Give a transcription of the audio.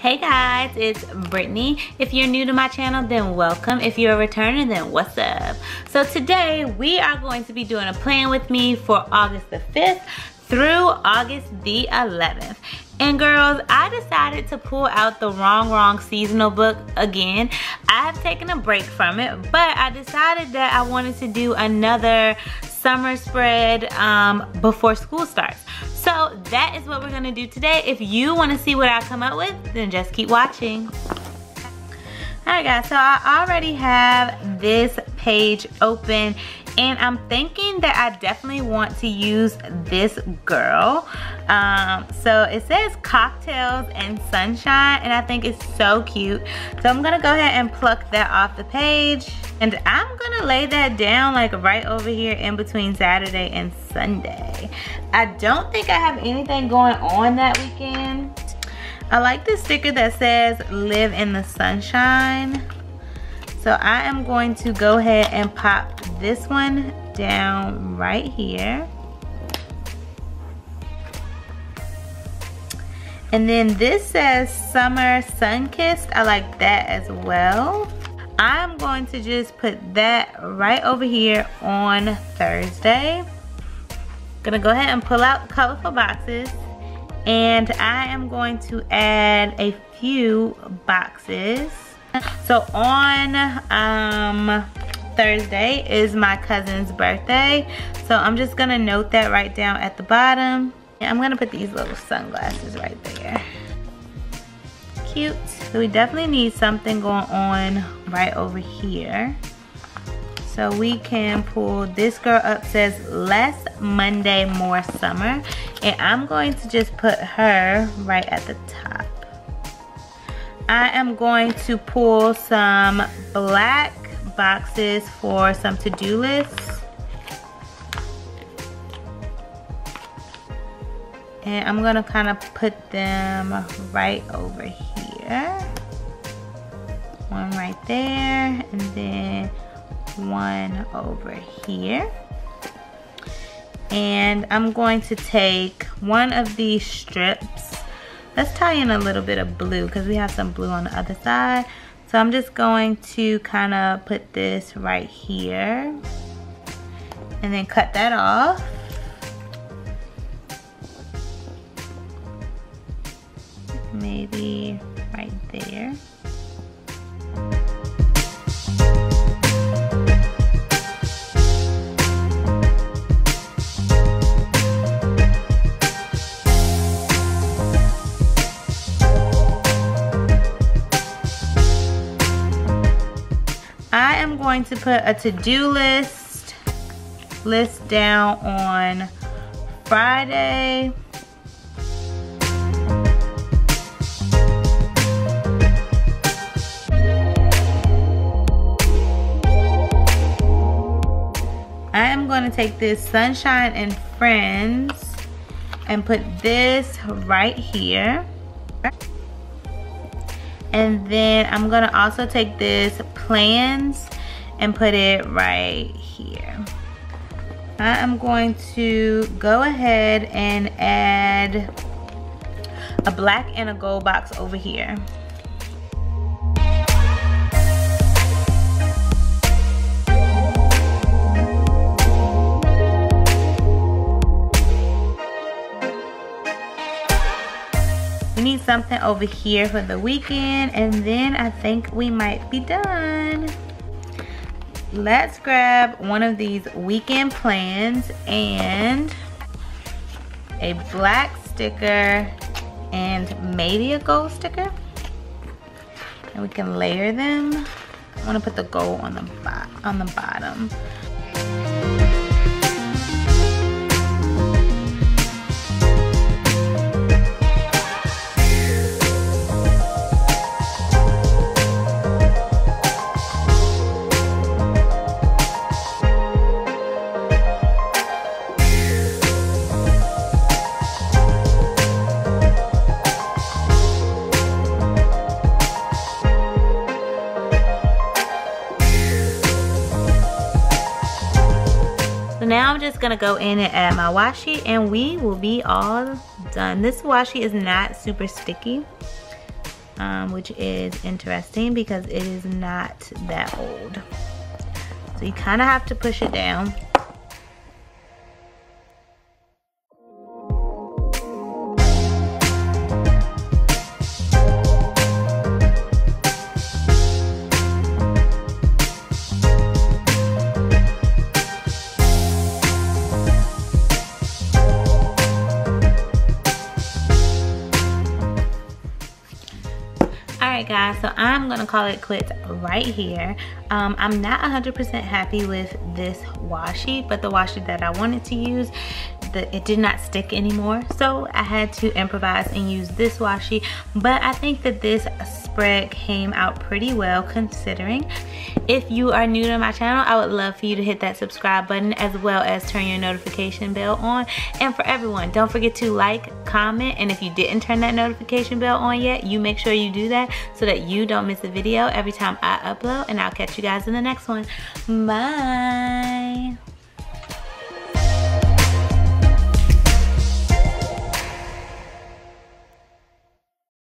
Hey guys, it's Brittany. If you're new to my channel, then welcome. If you're a returner, then what's up? So today we are going to be doing a plan with me for August the 5th through August the 11th. And girls, I decided to pull out the Rongrong seasonal book again. I have taken a break from it, but I decided that I wanted to do another summer spread before school starts. So that is what we're gonna do today. If you wanna see what I come up with, then just keep watching. Alright guys, so I already have this page open and I'm thinking that I definitely want to use this girl. So it says cocktails and sunshine and I think it's so cute. So I'm gonna go ahead and pluck that off the page. And I'm gonna lay that down like right over here in between Saturday and Sunday. I don't think I have anything going on that weekend. I like the sticker that says live in the sunshine. So I am going to go ahead and pop this one down right here. And then this says summer sun-kissed. I like that as well. I'm going to just put that right over here on Thursday. Gonna go ahead and pull out colorful boxes. And I am going to add a few boxes. So on Thursday is my cousin's birthday. So I'm just gonna note that right down at the bottom. And I'm gonna put these little sunglasses right there. Cute. So we definitely need something going on right over here. So we can pull this girl up, says less Monday, more summer. And I'm going to just put her right at the top. I am going to pull some black boxes for some to-do lists. And I'm gonna kind of put them right over here. One right there, and then one over here. And I'm going to take one of these strips. Let's tie in a little bit of blue because we have some blue on the other side. So I'm just going to kind of put this right here and then cut that off. Maybe right there. I am going to put a to-do list down on Friday. I am going to take this Sunshine and Friends and put this right here. And then I'm going to also take this Plans and put it right here. I am going to go ahead and add a black and a gold box over here. We need something over here for the weekend, and then I think we might be done. Let's grab one of these weekend plans and a black sticker and maybe a gold sticker. And we can layer them. I want to put the gold on the bottom. Now I'm just gonna go in and add my washi and we will be all done. This washi is not super sticky. which is interesting because it is not that old. So you kind of have to push it down. Alright guys, so I'm gonna call it quits right here. I'm not 100% happy with this washi, but the washi that I wanted to use, it did not stick anymore, so I had to improvise and use this washi. But I think that this spread came out pretty well considering. If you are new to my channel, I would love for you to hit that subscribe button as well as turn your notification bell on. And for everyone, don't forget to like, comment, and if you didn't turn that notification bell on yet, you make sure you do that so that you don't miss a video every time I upload. And I'll catch you guys in the next one. Bye.